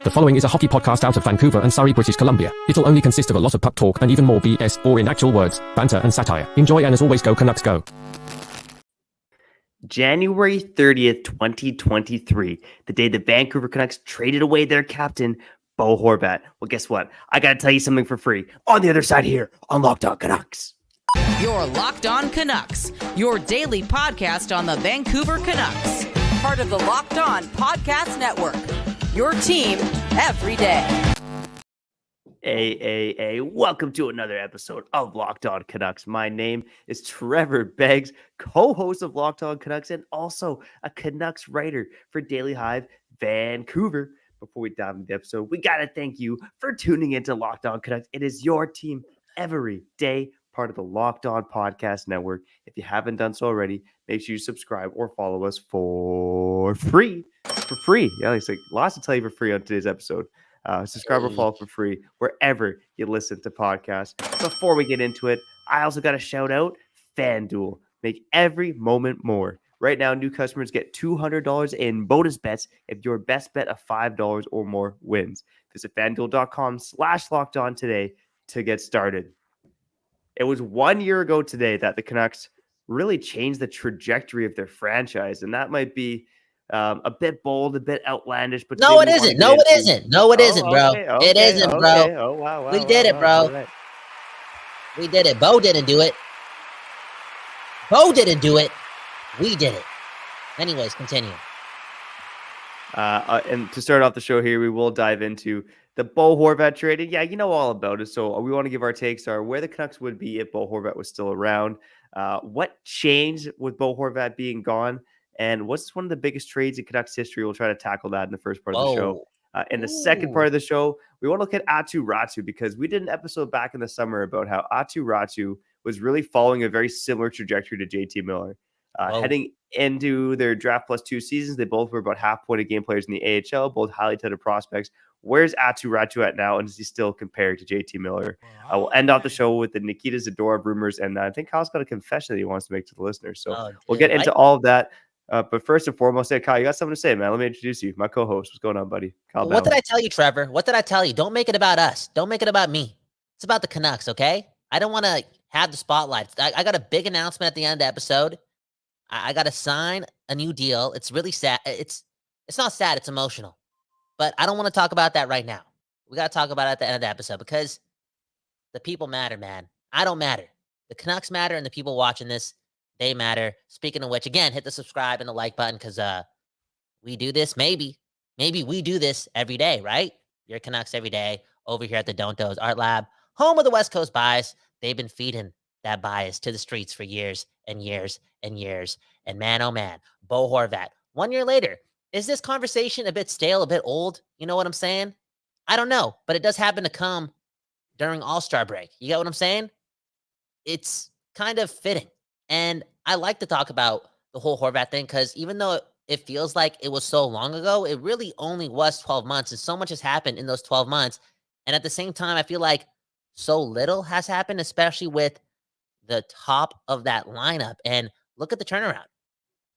The following is a hockey podcast out of Vancouver and Surrey, British Columbia. It'll only consist of a lot of puck talk and even more BS, or in actual words, banter and satire. Enjoy, and as always, go Canucks go. January 30th, 2023, the day the Vancouver Canucks traded away their captain, Bo Horvat. Well, guess what? I got to tell you something for free on the other side here on Locked On Canucks. You're Locked On Canucks, your daily podcast on the Vancouver Canucks. Part of the Locked On Podcast Network. Your team every day. Hey, welcome to another episode of Locked On Canucks. My name is Trevor Beggs, co-host of Locked On Canucks and also a Canucks writer for Daily Hive Vancouver. Before we dive into the episode, we got to thank you for tuning into Locked On Canucks. It is your team every day, part of the Locked On Podcast Network. If you haven't done so already, make sure you subscribe or follow us for free. Yeah, it's like lots to tell you for free on today's episode. Subscribe or follow for free wherever you listen to podcasts. Before we get into it, I also got to shout out FanDuel. Make every moment more. Right now, new customers get $200 in bonus bets if your best bet of $5 or more wins. Visit FanDuel.com/lockedon today to get started. It was 1 year ago today that the Canucks really changed the trajectory of their franchise, and that might be a bit bold, a bit outlandish, but no, it isn't. No, it isn't. No, it isn't, bro. It isn't, bro. Oh, wow. We did it, bro. Right. We did it. Bo didn't do it. Bo didn't do it. We did it. Anyways, continue. And to start off the show here, we will dive into the Bo Horvat trade. And yeah, you know all about it. So we want to give our takes on where the Canucks would be if Bo Horvat was still around. What changed with Bo Horvat being gone? And what's one of the biggest trades in Canucks history? We'll try to tackle that in the first part of the show. In the second part of the show, we want to look at Aatu Raty because we did an episode back in the summer about how Aatu Raty was really following a very similar trajectory to JT Miller. Heading into their draft plus 2 seasons, they both were about half-point game players in the AHL, both highly touted prospects. Where's Aatu Raty at now, and is he still compared to JT Miller? We'll end off the show with the Nikida Zadorov rumors, and I think Kyle's got a confession that he wants to make to the listeners. So we'll get into all of that. But first and foremost, hey, Kyle, you got something to say, man. Let me introduce you, my co-host. What's going on, buddy? Kyle what did I tell you, Trevor? What did I tell you? Don't make it about us. Don't make it about me. It's about the Canucks, okay? I don't want to have the spotlight. I got a big announcement at the end of the episode. I got to sign a new deal. It's really sad. It's not sad. It's emotional. But I don't want to talk about that right now. We got to talk about it at the end of the episode because the people matter, man. I don't matter. The Canucks matter, and the people watching this, they matter. Speaking of which, again, hit the subscribe and the like button because we do this. Maybe we do this every day, right? Your Canucks every day over here at the Don't Doze Art Lab, home of the West Coast bias. They've been feeding that bias to the streets for years and years and years. And man, oh man, Bo Horvat. 1 year later, is this conversation a bit stale, a bit old? You know what I'm saying? I don't know, but it does happen to come during All-Star break. You get what I'm saying? It's kind of fitting. And I like to talk about the whole Horvat thing because even though it feels like it was so long ago, it really only was 12 months. And so much has happened in those 12 months. And at the same time, I feel like so little has happened, especially with the top of that lineup. And look at the turnaround.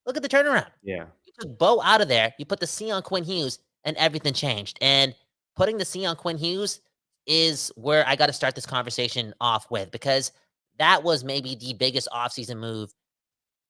Look at the turnaround. Yeah. You took Bo out of there. You put the C on Quinn Hughes and everything changed. And putting the C on Quinn Hughes is where I got to start this conversation off with because that was maybe the biggest offseason move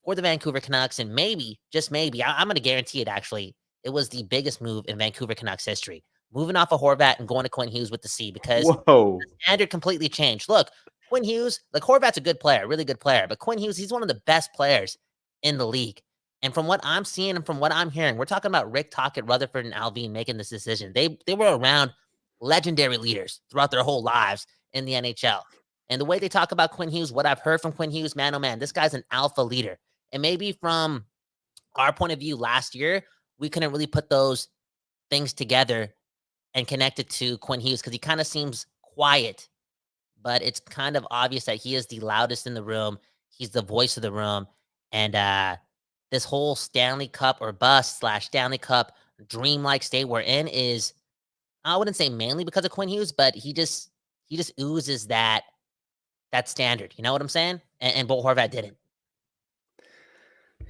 for the Vancouver Canucks. And maybe, just maybe, I'm going to guarantee it actually, it was the biggest move in Vancouver Canucks history. Moving off of Horvat and going to Quinn Hughes with the C because the standard completely changed. Look, Quinn Hughes, like Horvat's a good player, really good player. But Quinn Hughes, he's one of the best players in the league. And from what I'm seeing and from what I'm hearing, we're talking about Rick Tocchet, Rutherford, and Alvin making this decision. They were around legendary leaders throughout their whole lives in the NHL. And the way they talk about Quinn Hughes, what I've heard from Quinn Hughes, man, oh man, this guy's an alpha leader. And maybe from our point of view last year, we couldn't really put those things together and connect it to Quinn Hughes because he kind of seems quiet, but it's kind of obvious that he is the loudest in the room. He's the voice of the room. And this whole Stanley Cup or bust / Stanley Cup dreamlike state we're in is, I wouldn't say mainly because of Quinn Hughes, but he just oozes that that standard. You know what I'm saying? And Bo Horvat didn't.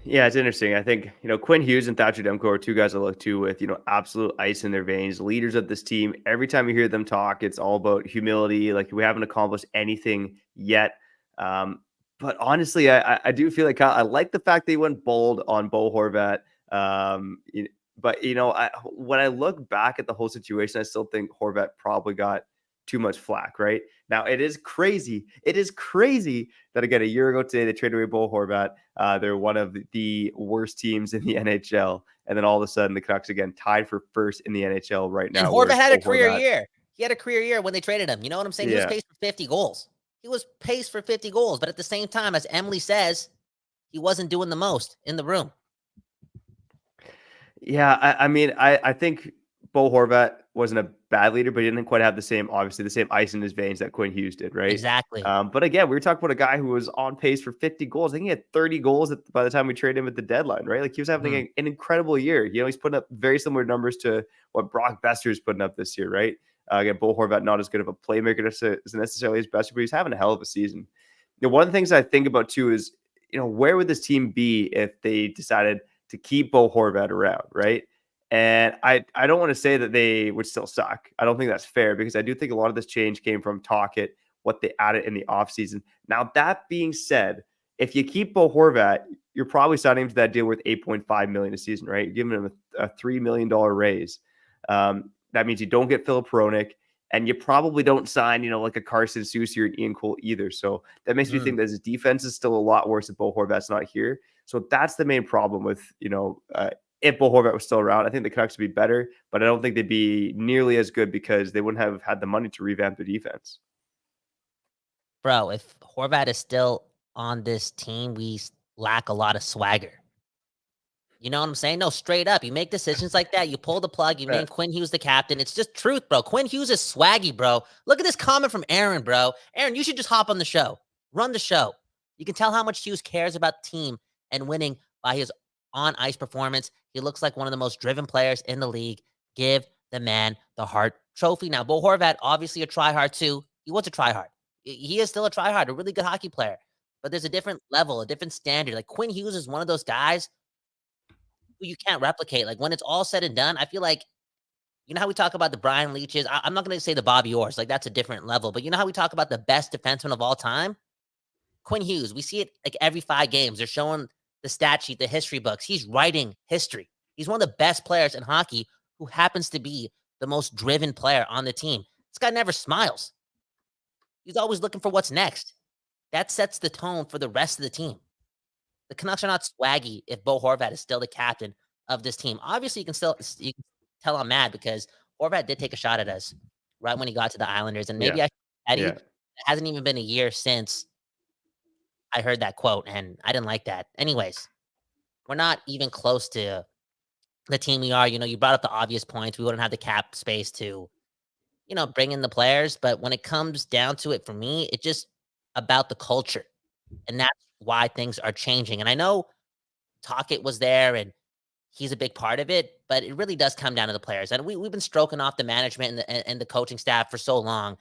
Yeah, it's interesting. I think, Quinn Hughes and Thatcher Demko are two guys I look to with, absolute ice in their veins, leaders of this team. Every time you hear them talk, it's all about humility. Like, we haven't accomplished anything yet. But honestly, I do feel like I like the fact they went bold on Bo Horvat. But, when I look back at the whole situation, I still think Horvat probably got too much flack, right? Now, it is crazy. It is crazy that, again, a year ago today, they traded away Bo Horvat. They're one of the worst teams in the NHL. And then all of a sudden, the Canucks, again, tied for first in the NHL right now. And Horvat had a career year. He had a career year when they traded him. You know what I'm saying? He was paced for 50 goals. He was paced for 50 goals. But at the same time, as Emily says, he wasn't doing the most in the room. Yeah, I think Bo Horvat wasn't a bad leader, but he didn't quite have the same ice in his veins that Quinn Hughes did, right? Exactly. But again, we were talking about a guy who was on pace for 50 goals. I think he had 30 goals by the time we traded him at the deadline, right? Like, he was having an incredible year. He's putting up very similar numbers to what Brock Besser is putting up this year, right? Again, Bo Horvat, not as good of a playmaker as necessarily as Besser, but he's having a hell of a season. One of the things I think about too is, where would this team be if they decided to keep Bo Horvat around, right? And I don't want to say that they would still suck. I don't think that's fair, because I do think a lot of this change came from Talkett, what they added in the offseason. Now, that being said, if you keep Bo Horvat, you're probably signing him to that deal worth $8.5 million a season, right? You're giving him a $3 million raise. That means you don't get Filip Hronek, and you probably don't sign, like a Carson Soucy or an Ian Cole either. So that makes me think that his defense is still a lot worse if Bo Horvat's not here. So that's the main problem with, if Bo Horvat was still around. I think the Canucks would be better, but I don't think they'd be nearly as good because they wouldn't have had the money to revamp their defense. Bro, if Horvat is still on this team, we lack a lot of swagger. You know what I'm saying? No, straight up. You make decisions like that. You pull the plug. You name Quinn Hughes the captain. It's just truth, bro. Quinn Hughes is swaggy, bro. Look at this comment from Aaron, bro. Aaron, you should just hop on the show. Run the show. You can tell how much Hughes cares about the team and winning by his on-ice performance. He looks like one of the most driven players in the league. Give the man the Hart Trophy. Now, Bo Horvat, obviously a tryhard too. He was a tryhard. He is still a tryhard, a really good hockey player. But there's a different level, a different standard. Like, Quinn Hughes is one of those guys who you can't replicate. Like, when it's all said and done, I feel like, you know how we talk about the Brian Leaches? I'm not going to say the Bobby Orrs. Like, that's a different level. But you know how we talk about the best defenseman of all time? Quinn Hughes. We see it like every 5 games. They're showing the stat sheet, the history books. He's writing history. He's one of the best players in hockey who happens to be the most driven player on the team. This guy never smiles. He's always looking for what's next. That sets the tone for the rest of the team. The Canucks are not swaggy if Bo Horvat is still the captain of this team. Obviously, you can tell I'm mad because Horvat did take a shot at us right when he got to the Islanders. And maybe it hasn't even been a year since I heard that quote, and I didn't like that. Anyways, we're not even close to the team we are. You brought up the obvious points. We wouldn't have the cap space to, bring in the players. But when it comes down to it, for me, it's just about the culture. And that's why things are changing. And I know Talkett was there and he's a big part of it, but it really does come down to the players. And we've been stroking off the management and the coaching staff for so long.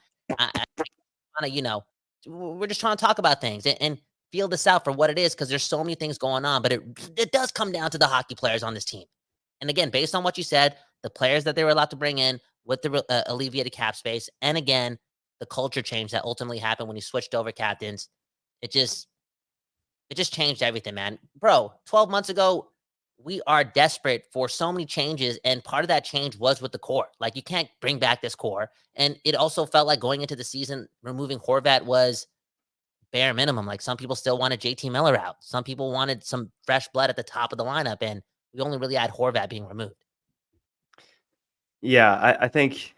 We're just trying to talk about things and feel this out for what it is, because there's so many things going on. But it does come down to the hockey players on this team. And again, based on what you said, the players that they were allowed to bring in with the alleviated cap space, and again, the culture change that ultimately happened when he switched over captains, it just changed everything, man. Bro, 12 months ago, we are desperate for so many changes, and part of that change was with the core. Like, you can't bring back this core. And it also felt like going into the season, removing Horvat was bare minimum. Like, some people still wanted JT Miller out. Some people wanted some fresh blood at the top of the lineup, and we only really had Horvat being removed. Yeah, I think,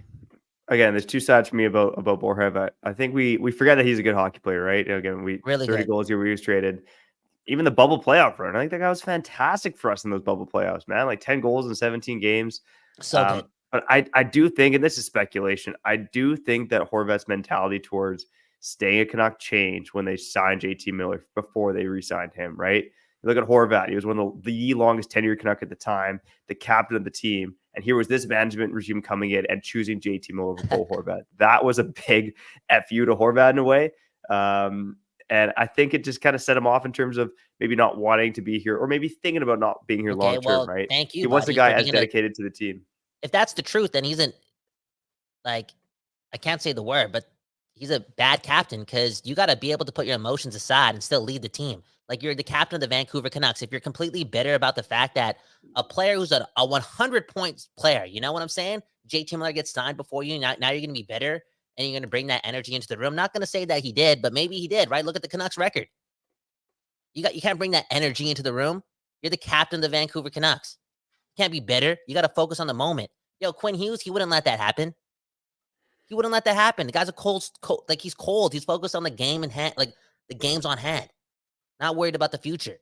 again, there's two sides for me about Bo Horvat. I think we forget that he's a good hockey player, right? Again, really 30 good goals here, we was traded. Even the bubble playoff run, I think that guy was fantastic for us in those bubble playoffs, man. Like 10 goals in 17 games. So good. But I do think, and this is speculation, I do think that Horvat's mentality towards staying a Canuck changed when they signed JT Miller before they re-signed him, right? You look at Horvat. He was one of the longest tenured Canuck at the time, the captain of the team. And here was this management regime coming in and choosing JT Miller over Bo Horvat. That was a big FU to Horvat in a way. And I think it just kind of set him off in terms of maybe not wanting to be here or maybe thinking about not being here Okay, long term, well, right? thank you, He wants a buddy, guy for as being a dedicated to the team. if that's the truth, then he's like, I can't say the word, but he's a bad captain because you got to be able to put your emotions aside and still lead the team. Like, you're the captain of the Vancouver Canucks. If you're completely bitter about the fact that a player who's a 100 points player, you know what I'm saying? JT Miller gets signed before you. Now you're going to be bitter and you're going to bring that energy into the room. Not going to say that he did, but maybe he did, right? Look at the Canucks record. You can't bring that energy into the room. You're the captain of the Vancouver Canucks. You can't be bitter. You got to focus on the moment. Yo, Quinn Hughes, he wouldn't let that happen. He wouldn't let that happen. The guy's a cold, like he's cold. He's focused on the game in hand, like the game's on hand. Not worried about the future.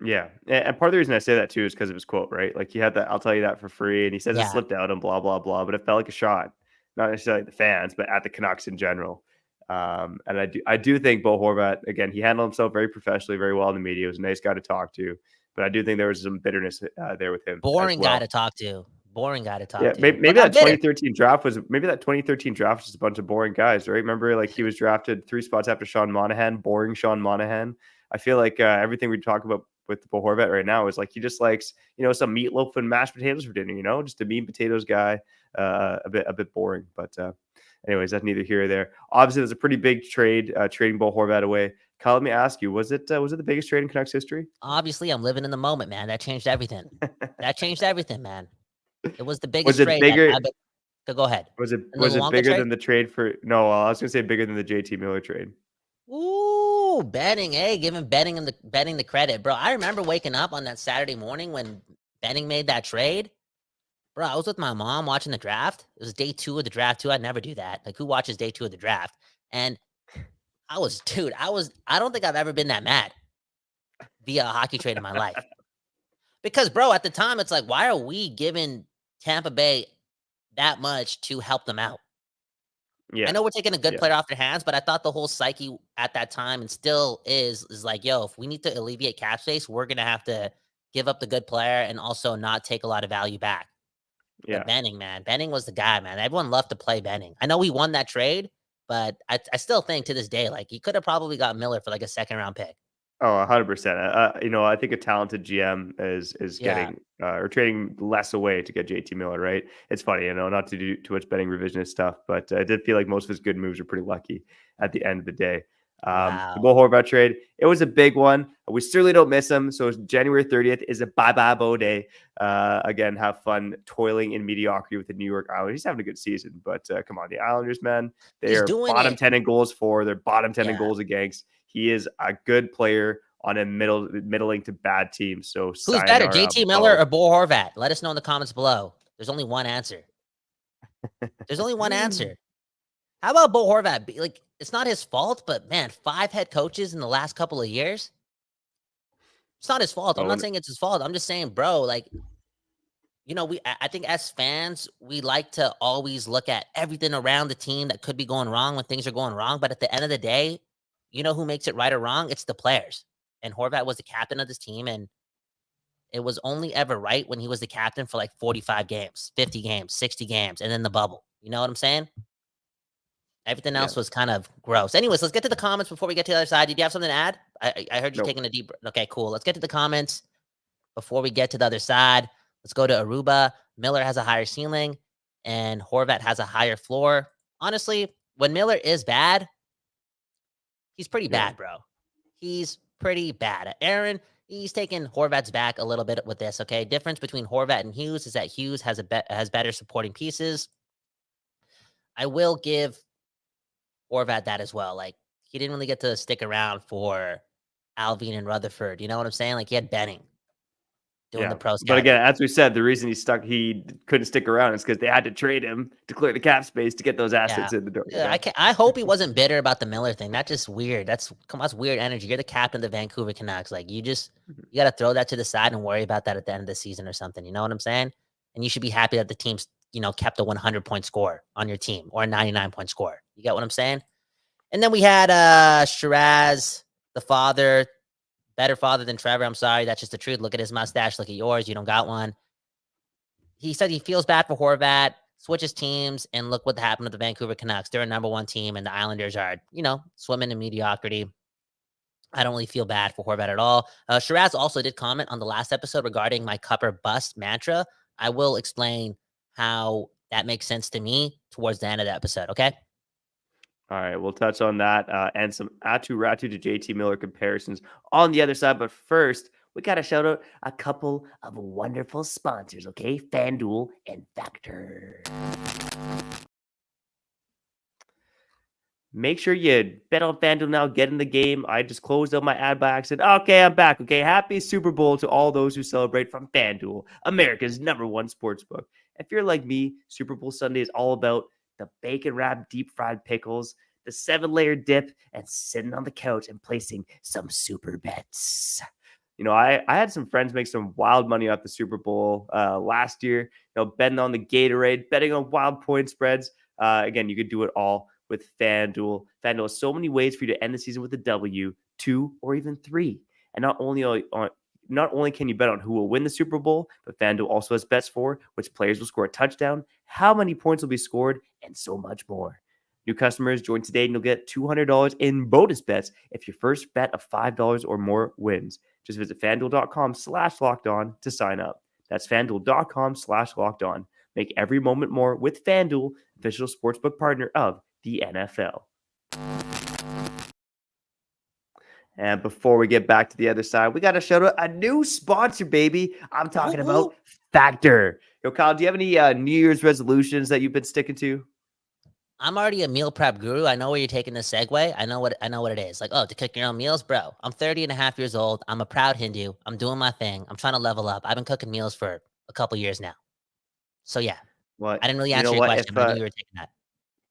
Yeah. And part of the reason I say that too is because of his quote, right? Like he had that, I'll tell you that for free. And he says it Yeah. slipped out and blah, blah, blah. But it felt like a shot, not necessarily at the fans, but at the Canucks in general. And I do think Bo Horvat, again, he handled himself very professionally, very well in the media. He was a nice guy to talk to. But I do think there was some bitterness there with him. Boring as well. guy to talk to. Boring guy to talk Yeah, to. maybe that 2013 draft was just a bunch of boring guys, right? Remember, like he was drafted 3 spots after Sean Monahan, boring Sean Monahan. I feel like everything we talk about with Bo Horvat right now is like he just likes, some meatloaf and mashed potatoes for dinner, just a meat and potatoes guy, a bit boring. But anyways, that's neither here or there. Obviously, it was a pretty big trade, trading Bo Horvat away. Kyle, let me ask you, was it the biggest trade in Canucks history? Obviously, I'm living in the moment, man. That changed everything. Man. It was the biggest Was it trade. bigger? Go ahead. Was it bigger than the trade for? No, I was gonna say bigger than the JT Miller trade. Ooh, betting, giving betting the credit, bro. I remember waking up on that Saturday morning when Benning made that trade. Bro, I was with my mom watching the draft. It was day 2 of the draft too. I'd never do that. Like, who watches day 2 of the draft? And I don't think I've ever been that mad via a hockey trade in my life. Because, bro, at the time, it's like, why are we giving Tampa Bay that much to help them out? Yeah, I know we're taking a good player off their hands, but I thought the whole psyche at that time and still is like, yo, if we need to alleviate cap space, we're going to have to give up the good player and also not take a lot of value back. Yeah. But Benning, man. Benning was the guy, man. Everyone loved to play Benning. I know he won that trade, but I still think to this day, like, he could have probably got Miller for like a 2nd-round pick. Oh, 100%. I think a talented GM is getting or trading less away to get JT Miller, right? It's funny, not to do too much betting revisionist stuff, but I did feel like most of his good moves are pretty lucky at the end of the day. The Bo Horvat trade, it was a big one. We certainly don't miss him. So January 30th is a bye-bye Bo day. Again, have fun toiling in mediocrity with the New York Islanders. He's having a good season, but come on, the Islanders, man, they are bottom 10 in goals for. They're bottom 10 in goals against. He is a good player on a middling to bad team. So who's better, JT Miller or Bo Horvat? Let us know in the comments below. There's only one answer. How about Bo Horvat? Like, it's not his fault, but man, 5 head coaches in the last couple of years. It's not his fault. I'm not saying it's his fault. I'm just saying, bro, like, I think as fans, we like to always look at everything around the team that could be going wrong when things are going wrong. But at the end of the day, you know who makes it right or wrong? It's the players. And Horvat was the captain of this team, and it was only ever right when he was the captain for like 45 games, 50 games, 60 games, and then the bubble. You know what I'm saying? Everything else was kind of gross. Anyways, let's get to the comments before we get to the other side. Did you have something to add? I heard you taking a deep... Okay, cool. Let's get to the comments before we get to the other side. Let's go to Aruba. Miller has a higher ceiling, and Horvat has a higher floor. Honestly, when Miller is bad, he's pretty bad, bro. He's pretty bad. Aaron, he's taking Horvat's back a little bit with this, okay? Difference between Horvat and Hughes is that Hughes has better supporting pieces. I will give Horvat that as well. Like, he didn't really get to stick around for Alvin and Rutherford. You know what I'm saying? Like, he had Benning doing the pro scouting. But again, as we said, the reason he couldn't stick around is because they had to trade him to clear the cap space to get those assets in the door. Yeah, I hope he wasn't bitter about the Miller thing. That's just weird. That's weird energy. You're the captain of the Vancouver Canucks. Like, you got to throw that to the side and worry about that at the end of the season or something. You know what I'm saying? And you should be happy that the team's, kept a 100-point score on your team or a 99-point score. You get what I'm saying? And then we had Shiraz, the father, better father than Trevor. I'm sorry. That's just the truth. Look at his mustache. Look at yours. You don't got one. He said he feels bad for Horvat. switches teams, and look what happened with the Vancouver Canucks. They're a number one team, and the Islanders are, swimming in mediocrity. I don't really feel bad for Horvat at all. Shiraz also did comment on the last episode regarding my cup or bust mantra. I will explain how that makes sense to me towards the end of the episode, okay? All right, we'll touch on that and some Aatu Raty to JT Miller comparisons on the other side. But first, we got to shout out a couple of wonderful sponsors, okay? FanDuel and Factor. Make sure you bet on FanDuel now. Get in the game. I just closed out my ad by accident. Okay, I'm back. Okay, happy Super Bowl to all those who celebrate from FanDuel, America's #1 sportsbook. If you're like me, Super Bowl Sunday is all about the bacon-wrapped deep-fried pickles, the 7-layer dip, and sitting on the couch and placing some super bets. I had some friends make some wild money off the Super Bowl last year, betting on the Gatorade, betting on wild point spreads. Again, you could do it all with FanDuel. FanDuel has so many ways for you to end the season with a W, 2, or even 3. And not only can you bet on who will win the Super Bowl, but FanDuel also has bets for which players will score a touchdown, how many points will be scored, and so much more. New customers join today and you'll get $200 in bonus bets if your first bet of $5 or more wins. Just visit FanDuel.com/lockedon to sign up. That's FanDuel.com/lockedon. Make every moment more with FanDuel, official sportsbook partner of the NFL. And before we get back to the other side, we got to shout out a new sponsor, baby. I'm talking about Factor. Kyle, do you have any New Year's resolutions that you've been sticking to? I'm already a meal prep guru. I know where you're taking this segue. I know what it is. Like, to cook your own meals, bro. I'm 30 and a half years old. I'm a proud Hindu. I'm doing my thing. I'm trying to level up. I've been cooking meals for a couple years now. So yeah, What? I didn't really answer your question, but I knew you were taking that.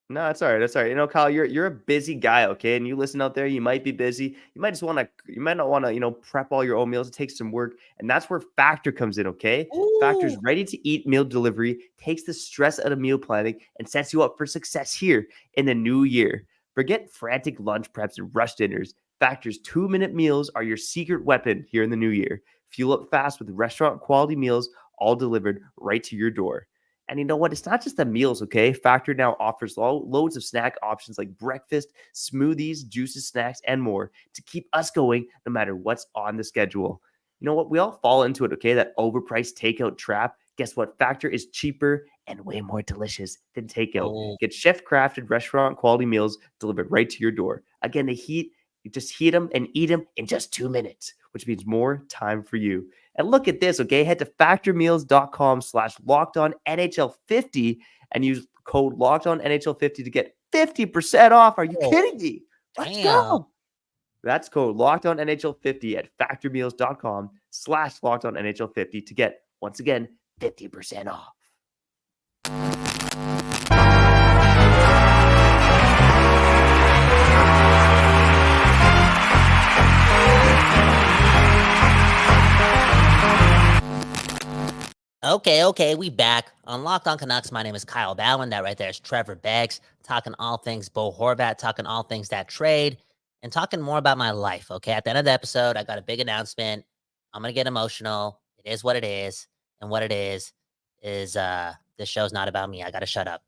No, it's all right. That's all right. Kyle, you're a busy guy, okay? And you listen out there, you might be busy. You might not want to, prep all your own meals. It takes some work. And that's where Factor comes in, okay? Ooh. Factor's ready to eat meal delivery, takes the stress out of meal planning, and sets you up for success here in the new year. Forget frantic lunch preps and rush dinners. Factor's 2-minute meals are your secret weapon here in the new year. Fuel up fast with restaurant quality meals, all delivered right to your door. And you know what? It's not just the meals, okay? Factor now offers loads of snack options like breakfast, smoothies, juices, snacks, and more to keep us going no matter what's on the schedule. You know what? We all fall into it, okay? That overpriced takeout trap. Guess what? Factor is cheaper and way more delicious than takeout. Get chef-crafted restaurant quality meals delivered right to your door. Again, you just heat them and eat them in just 2 minutes, which means more time for you. And look at this, okay? Head to factormeals.com/lockedonnhl50 and use code LOCKEDONNHL50 to get 50% off. Are you kidding me? Let's go. That's code LOCKEDONNHL50 at factormeals.com/LOCKEDONNHL50 to get, once again, 50% off. Okay, we back on Locked On Canucks. My name is Kyle Bhawan. That right there is Trevor Beggs, talking all things Bo Horvat, talking all things that trade, and talking more about my life, okay? At the end of the episode, I got a big announcement. I'm going to get emotional. It is what it is, and what it is this show's not about me. I got to shut up.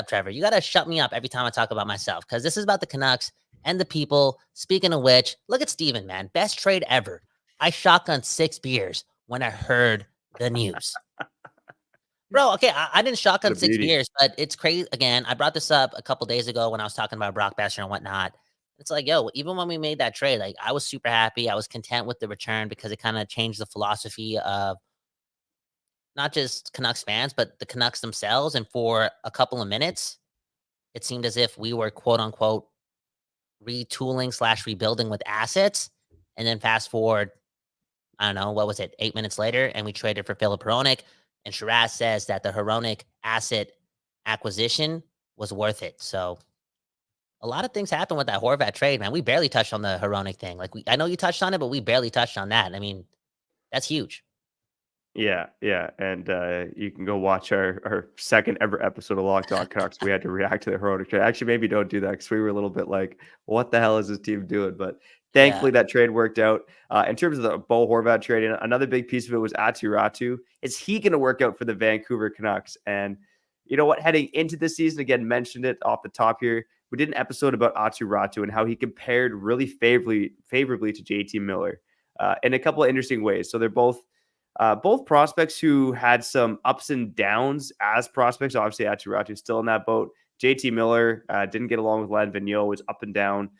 Trevor. You got to shut me up every time I talk about myself, because this is about the Canucks and the people. Speaking of which, look at Steven, man. Best trade ever. I shotgunned 6 beers when I heard the news. Bro, okay, I didn't shotgun 6 beers, but it's crazy. Again, I brought this up a couple days ago when I was talking about Brock Besser and whatnot. It's like, even when we made that trade, like, I was super happy. I was content with the return because it kind of changed the philosophy of not just Canucks fans, but the Canucks themselves. And for a couple of minutes, it seemed as if we were, quote unquote, retooling/rebuilding with assets. And then fast forward, I don't know, what was it, 8 minutes later, and we traded for Filip Hronek. And Shiraz says that the Hronek asset acquisition was worth it. So a lot of things happened with that Horvat trade, man. We barely touched on the Hronek thing. Like, I know you touched on it, but we barely touched on that. I mean, that's huge. Yeah. And you can go watch our second ever episode of Locked On Canucks. We had to react to the Hronek trade. Actually, maybe don't do that because we were a little bit like, what the hell is this team doing? But thankfully, that trade worked out. In terms of the Bo Horvat trade, and another big piece of it was Aatu Raty. Is he going to work out for the Vancouver Canucks? And you know what, heading into the season, again, mentioned it off the top here, we did an episode about Aatu Raty and how he compared really favorably to JT Miller in a couple of interesting ways. So they're both prospects who had some ups and downs as prospects. Obviously, Aatu Raty is still in that boat. JT Miller didn't get along with Len Vigneault, was up and down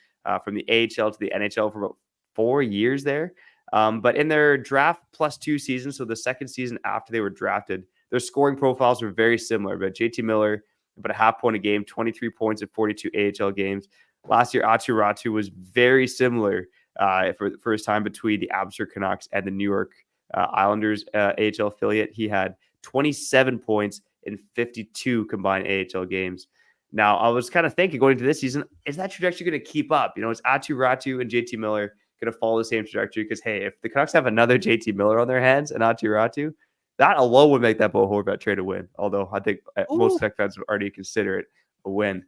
from the AHL to the NHL for about 4 years there. But in their draft +2 season, so the second season after they were drafted, their scoring profiles were very similar. But JT Miller, about a half point a game, 23 points in 42 AHL games. Last year, Aatu Raty was very similar for his time between the Abbotsford Canucks and the New York Islanders AHL affiliate. He had 27 points in 52 combined AHL games. Now, I was kind of thinking going into this season, is that trajectory going to keep up? You know, is Aatu Raty and JT Miller going to follow the same trajectory? Because, hey, if the Canucks have another JT Miller on their hands and Aatu Raty, that alone would make that Bo Horvat trade a win. Although I think most Canucks fans would already consider it a win.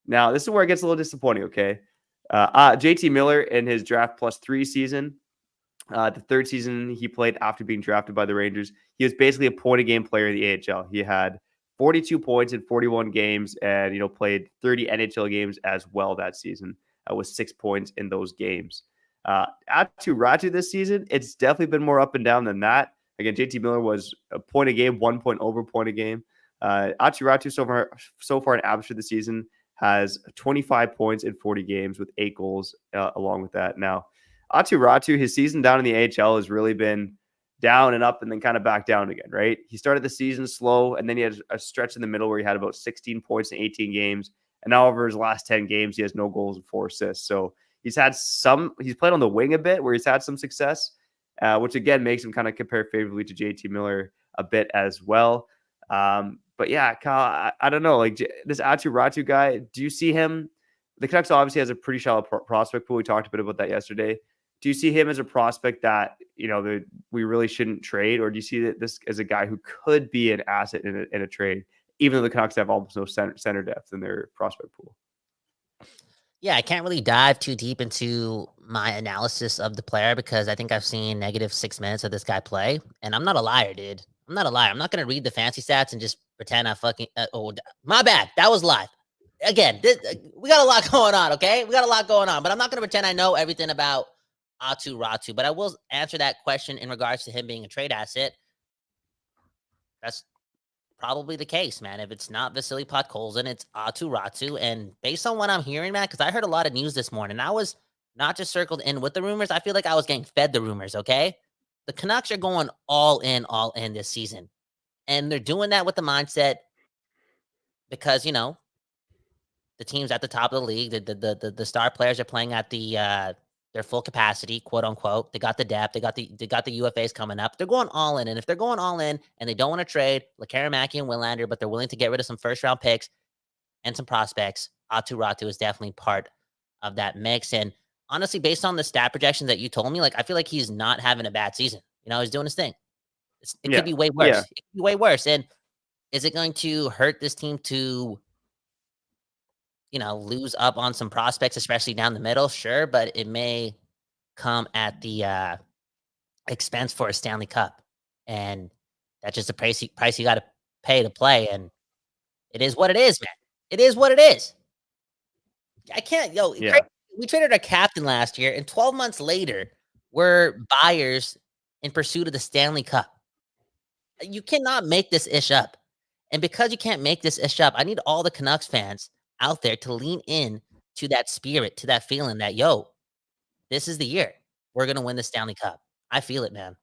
Now, this is where it gets a little disappointing, okay? JT Miller in his draft +3 season, the third season he played after being drafted by the Rangers, he was basically a point-a-game player in the AHL. He had 42 points in 41 games and, played 30 NHL games as well that season with 6 points in those games. Aatu Raty this season, it's definitely been more up and down than that. Again, JT Miller was a point a game, 1 point over point a game. Aatu Raty so far in Abbotsford this season has 25 points in 40 games with 8 goals along with that. Now, Aatu Raty, his season down in the AHL has really been down and up and then kind of back down again, right? He started the season slow, and then he had a stretch in the middle where he had about 16 points in 18 games. And now over his last 10 games, he has no goals and 4 assists. So he's played on the wing a bit where he's had some success, which again makes him kind of compare favorably to JT Miller a bit as well. But yeah, Kyle, I don't know, like this Aatu Raty guy, do you see him? The Canucks obviously has a pretty shallow prospect pool. We talked a bit about that yesterday. Do you see him as a prospect that, we really shouldn't trade? Or do you see that this as a guy who could be an asset in a trade, even though the Canucks have almost no center depth in their prospect pool? Yeah, I can't really dive too deep into my analysis of the player because I think I've seen negative 6 minutes of this guy play. And I'm not a liar, dude. I'm not a liar. I'm not going to read the fancy stats and just pretend I fucking... my bad. That was live. Again, we got a lot going on, okay? We got a lot going on. But I'm not going to pretend I know everything about Aatu Raty. But I will answer that question in regards to him being a trade asset. That's probably the case, man. If it's not Vasily Podkolzin, it's Aatu Raty. And based on what I'm hearing, man, because I heard a lot of news this morning, I was not just circled in with the rumors. I feel like I was getting fed the rumors, okay? The Canucks are going all in this season. And they're doing that with the mindset because, the teams at the top of the league, the star players are playing at their full capacity, quote unquote. They got the depth. They got the UFAs coming up. They're going all in. And if they're going all in and they don't want to trade Lekaramaki and Willander, but they're willing to get rid of some first round picks and some prospects, Aatu Raty is definitely part of that mix. And honestly, based on the stat projections that you told me, like I feel like he's not having a bad season. He's doing his thing. It could be way worse. Yeah. It could be way worse. And is it going to hurt this team to lose up on some prospects, especially down the middle? Sure, but it may come at the expense for a Stanley Cup. And that's just the price you got to pay to play. And it is what it is, man. It is what it is. I can't, we traded our captain last year, and 12 months later, we're buyers in pursuit of the Stanley Cup. You cannot make this ish up. And because you can't make this ish up, I need all the Canucks fans out there to lean in to that spirit, to that feeling that, this is the year we're going to win the Stanley Cup. I feel it, man.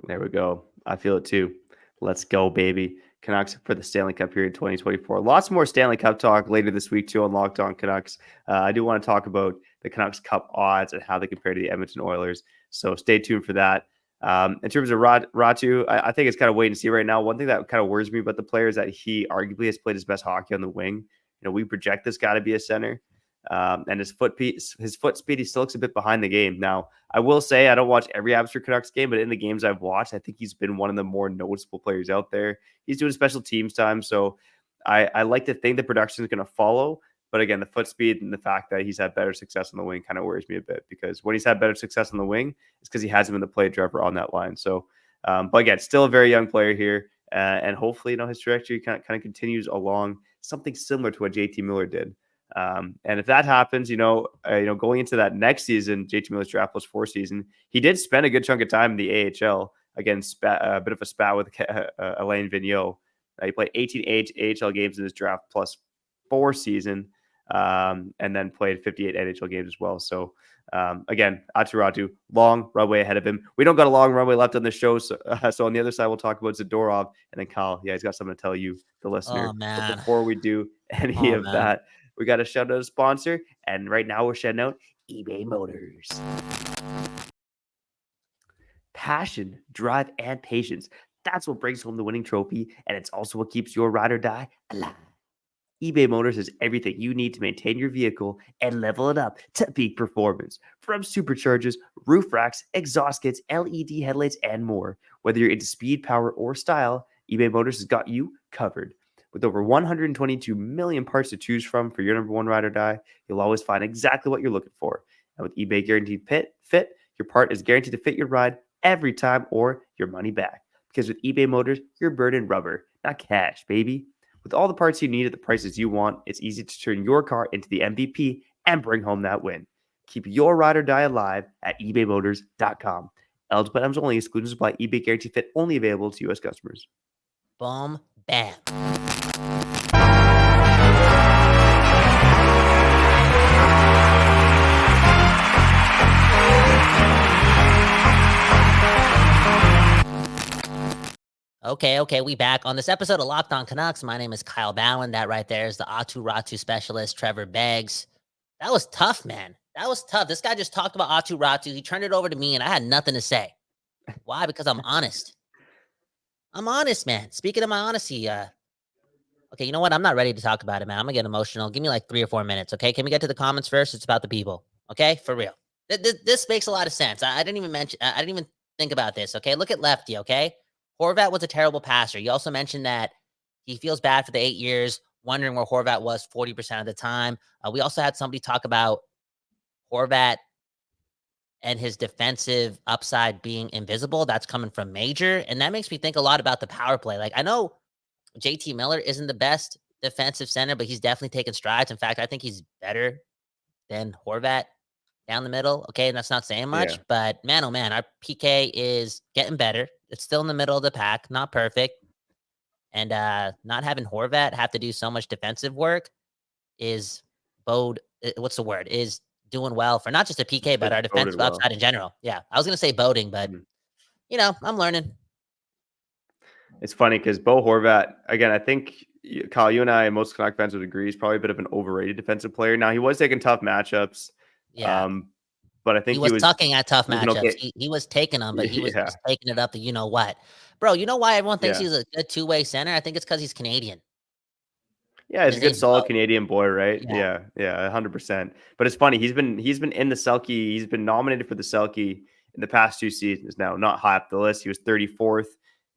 There we go. I feel it too. Let's go, baby. Canucks for the Stanley Cup period 2024. Lots more Stanley Cup talk later this week too on Locked On Canucks. I do want to talk about the Canucks Cup odds and how they compare to the Edmonton Oilers. So stay tuned for that. In terms of Raty, I think it's kind of wait and see right now. One thing that kind of worries me about the player is that he arguably has played his best hockey on the wing. We project this guy to be a center. And his foot speed, he still looks a bit behind the game. Now, I will say I don't watch every Abbotsford Canucks game, but in the games I've watched, I think he's been one of the more noticeable players out there. He's doing special teams time, so I like to think the production is going to follow. But again, the foot speed and the fact that he's had better success on the wing kind of worries me a bit, because when he's had better success on the wing, it's because he hasn't been the play driver on that line. So, but again, still a very young player here. and hopefully, his trajectory kind of continues along something similar to what JT Miller did. And if that happens, going into that next season, JT Miller's draft plus 4 season, he did spend a good chunk of time in the AHL. Again, a bit of a spat with Alain Vigneault. He played 18 AHL games in his draft plus 4 season, and then played 58 NHL games as well. So, again, Aatu Raty, long runway ahead of him. We don't got a long runway left on the show. So on the other side, we'll talk about Zadorov, and then Kyle. Yeah, he's got something to tell you, the listener. Oh, man. But before we do any of that, we got to shout out a sponsor. And right now we're shouting out eBay Motors. Passion, drive, and patience. That's what brings home the winning trophy. And it's also what keeps your ride or die alive. eBay Motors has everything you need to maintain your vehicle and level it up to peak performance. From superchargers, roof racks, exhaust kits, LED headlights, and more. Whether you're into speed, power, or style, eBay Motors has got you covered. With over 122 million parts to choose from for your number one ride or die, you'll always find exactly what you're looking for. And with eBay Guaranteed Fit, your part is guaranteed to fit your ride every time or your money back. Because with eBay Motors, you're burning rubber, not cash, baby. With all the parts you need at the prices you want, it's easy to turn your car into the MVP and bring home that win. Keep your ride or die alive at ebaymotors.com. Eligible items only. Exclusions apply. eBay Guaranteed Fit only available to U.S. customers. Boom, bam. Okay, we back on this episode of Locked On Canucks. My name is Kyle Bhawan. That right there is the Aatu Raty specialist, Trevor Beggs. That was tough, man. That was tough. This guy just talked about Aatu Raty. He turned it over to me, and I had nothing to say. Why? Because I'm honest. I'm honest, man. Speaking of my honesty, okay, you know what? I'm not ready to talk about it, man. I'm going to get emotional. Give me like 3 or 4 minutes, okay? Can we get to the comments first? It's about the people, okay? For real. This makes a lot of sense. I didn't even think about this, okay? Look at Lefty, okay? Horvat was a terrible passer. You also mentioned that he feels bad for the 8 years, wondering where Horvat was 40% of the time. We also had somebody talk about Horvat and his defensive upside being invisible. That's coming from Major. And that makes me think a lot about the power play. Like, I know JT Miller isn't the best defensive center, but he's definitely taken strides. In fact, I think he's better than Horvat down the middle. Okay, and that's not saying much, but man, oh man, our PK is getting better. It's still in the middle of the pack, not perfect. And not having Horvat have to do so much defensive work is is doing well for not just a PK, but our defensive upside in general. Yeah, I was going to say boding, but, I'm learning. It's funny because Bo Horvat, again, I think, Kyle, you and I and most Canuck fans would agree, he's probably a bit of an overrated defensive player. Now, he was taking tough matchups. Yeah. But I think he was tucking at tough matchups. Okay. He was taking them, but he was just taking it up to you know what. Bro, you know why everyone thinks he's a good two-way center? I think it's because he's Canadian. Yeah, he's a good, solid Canadian boy, right? Yeah, 100%. But it's funny, he's been in the Selke. He's been nominated for the Selke in the past 2 seasons now, not high up the list. He was 34th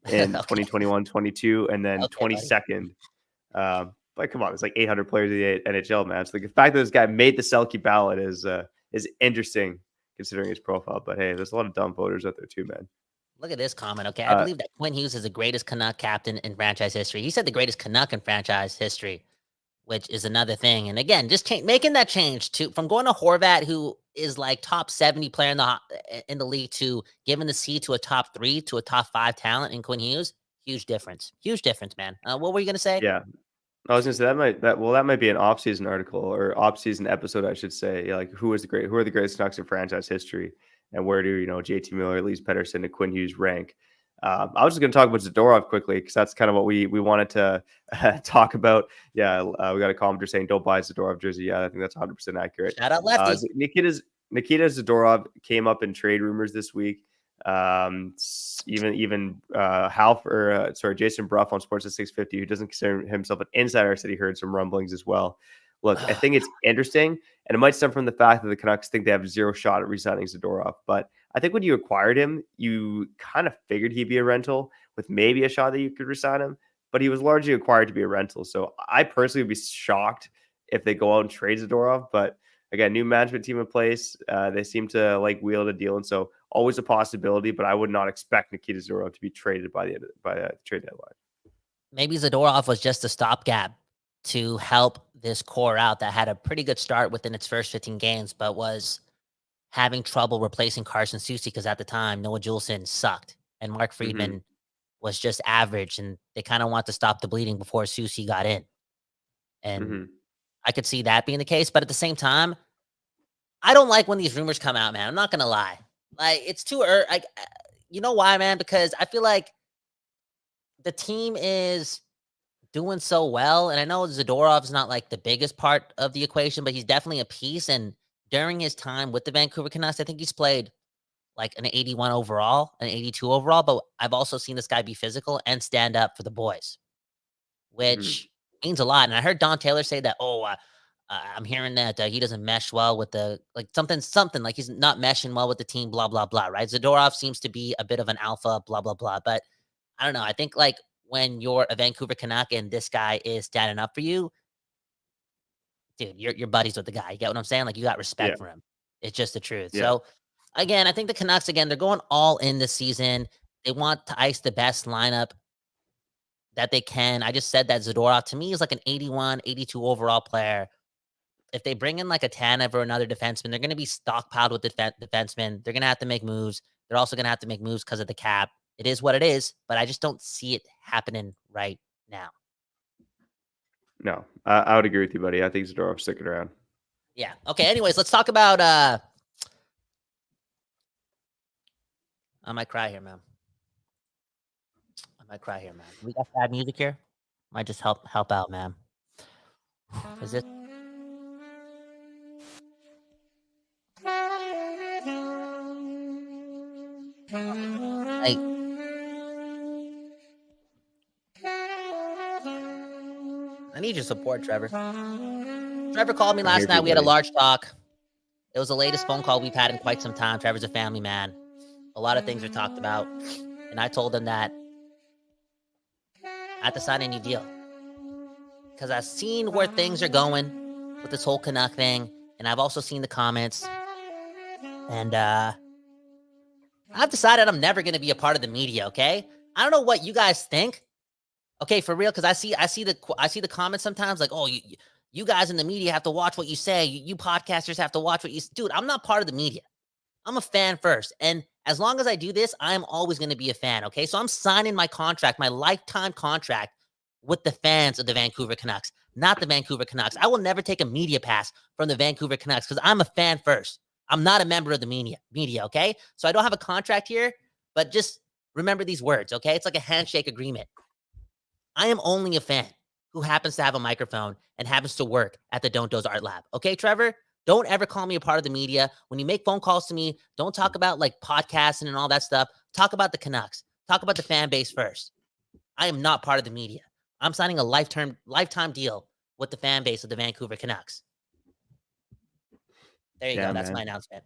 in 2021-22, and then 22nd. But come on, it's like 800 players in the NHL, man. So the fact that this guy made the Selke ballot is interesting considering his profile. But hey, there's a lot of dumb voters out there too, man. Look at this comment. Okay, I believe that Quinn Hughes is the greatest Canuck captain in franchise history. He said the greatest Canuck in franchise history, which is another thing. And again, just making that change from going to Horvat, who is like top 70 player in the league, to giving the C to a top 3 to a top 5 talent in Quinn Hughes. Huge difference, man. What were you gonna say? Yeah. I was gonna say that might be an off-season article or off-season episode, I should say. Like, who are the greatest Canucks in franchise history, and where do JT Miller, Elise Pettersson, and Quinn Hughes rank? I was just gonna talk about Zadorov quickly because that's kind of what we wanted to talk about. Yeah, we got a commenter saying don't buy a Zadorov jersey. Yeah, I think that's 100% accurate. Shout out Lefty. Nikida Zadorov came up in trade rumors this week. Even Jason Bruff on Sports at 650, who doesn't consider himself an insider, said he heard some rumblings as well. Look, I think it's interesting, and it might stem from the fact that the Canucks think they have 0 shot at re-signing Zadorov. But I think when you acquired him, you kind of figured he'd be a rental with maybe a shot that you could re-sign him, but he was largely acquired to be a rental. So I personally would be shocked if they go out and trade Zadorov. But again, new management team in place. They seem to like wheel the deal, and so always a possibility. But I would not expect Nikida Zadorov to be traded by the trade deadline. maybe Zadorov was just a stopgap to help this core out that had a pretty good start within its first 15 games, but was having trouble replacing Carson Soucy because at the time, Noah Juleson sucked and Mark Friedman was just average, and they kind of want to stop the bleeding before Soucy got in. And I could see that being the case, but at the same time, I don't like when these rumors come out, man. I'm not going to lie. Like, it's too early. You know why, man? Because I feel like the team is doing so well. And I know Zadorov is not like the biggest part of the equation, but he's definitely a piece. And during his time with the Vancouver Canucks, I think he's played like an 81 overall, an 82 overall. But I've also seen this guy be physical and stand up for the boys, which means a lot. And I heard Don Taylor say that, I'm hearing that he doesn't mesh well with the, like something like he's not meshing well with the team, blah, blah, blah, right? Zadorov seems to be a bit of an alpha, blah, blah, blah. But I don't know. I think like when you're a Vancouver Canuck and this guy is standing up for you, dude, you're buddies with the guy. You get what I'm saying? Like, you got respect for him. It's just the truth. Yeah. So again, I think the Canucks, again, they're going all in this season. They want to ice the best lineup that they can. I just said that Zadorov to me is like an 81, 82 overall player. If they bring in like a Tanev or another defenseman, they're going to be stockpiled with defensemen. They're going to have to make moves. They're also going to have to make moves because of the cap. It is what it is, but I just don't see it happening right now. No, I would agree with you, buddy. I think Zadorov's sticking around. Yeah. Okay. Anyways, let's talk about. I might cry here, man. We got sad music here. Might just help out, man. Is this? Like, I need your support, Trevor. Trevor called me last night. We had a large talk. It was the latest phone call we've had in quite some time. Trevor's a family man. A lot of things are talked about. And I told him that I had to sign a new deal. Because I've seen where things are going with this whole Canuck thing. And I've also seen the comments. And I've decided I'm never going to be a part of the media, okay? I don't know what you guys think. Okay, for real, because I see the comments sometimes like, oh, you guys in the media have to watch what you say. You podcasters have to watch what you... Dude, I'm not part of the media. I'm a fan first. And as long as I do this, I am always going to be a fan, okay? So I'm signing my contract, my lifetime contract with the fans of the Vancouver Canucks, not the Vancouver Canucks. I will never take a media pass from the Vancouver Canucks because I'm a fan first. I'm not a member of the media, okay? So I don't have a contract here, but just remember these words, okay? It's like a handshake agreement. I am only a fan who happens to have a microphone and happens to work at the Don't Doze Art Lab. Okay, Trevor? Don't ever call me a part of the media. When you make phone calls to me, don't talk about like podcasting and all that stuff. Talk about the Canucks. Talk about the fan base first. I am not part of the media. I'm signing a lifetime deal with the fan base of the Vancouver Canucks. There you go. That's my announcement.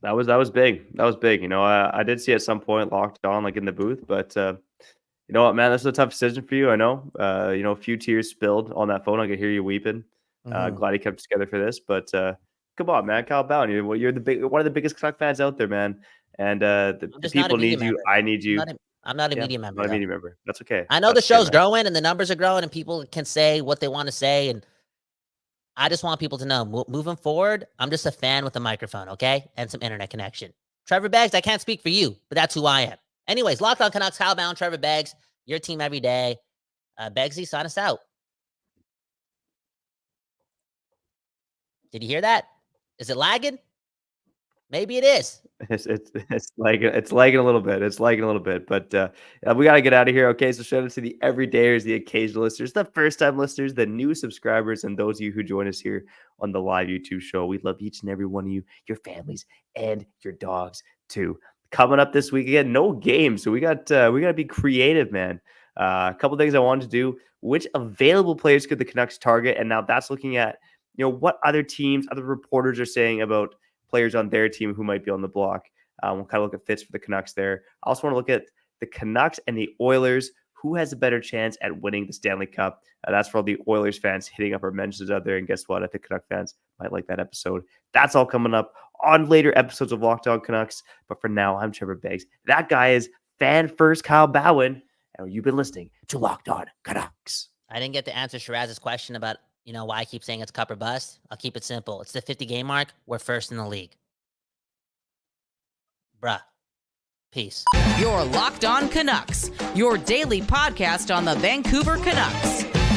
That was big. That was big. You know, I did see at some point Locked On like in the booth, but you know what, man, this is a tough decision for you. I know. You know, a few tears spilled on that phone. I could hear you weeping. Glad he kept together for this, but come on, man, Kyle Bhawan, you're one of the biggest Canuck fans out there, man. And the people need you. I need you. I'm not a media member. Not a media member. That's okay. I know the show's growing and the numbers are growing and people can say what they want to say. And I just want people to know, moving forward, I'm just a fan with a microphone, okay? And some internet connection. Trevor Beggs, I can't speak for you, but that's who I am. Anyways, Locked On Canucks, Kyle Bhawan, Trevor Beggs, your team every day. Beggsy, sign us out. Did you hear that? Is it lagging? Maybe it is. It's lagging a little bit. It's lagging a little bit, but we got to get out of here. Okay, so shout out to the everydayers, the occasional listeners, the first-time listeners, the new subscribers, and those of you who join us here on the live YouTube show. We love each and every one of you, your families, and your dogs too. Coming up this week again, no games, so we got to be creative, man. A couple things I wanted to do. Which available players could the Canucks target? And now that's looking at what other teams, other reporters are saying about players on their team who might be on the block. We'll kind of look at fits for the Canucks there. I also want to look at the Canucks and the Oilers. Who has a better chance at winning the Stanley Cup? That's for all the Oilers fans hitting up our mentions out there. And guess what? I think Canuck fans might like that episode. That's all coming up on later episodes of Locked On Canucks. But for now, I'm Trevor Beggs. That guy is fan first Kyle Bhawan. and you've been listening to Locked On Canucks. I didn't get to answer Shiraz's question about, why I keep saying it's cup or bust. I'll keep it simple. It's the 50-game mark. We're first in the league. Bruh. Peace. You're Locked On Canucks, your daily podcast on the Vancouver Canucks.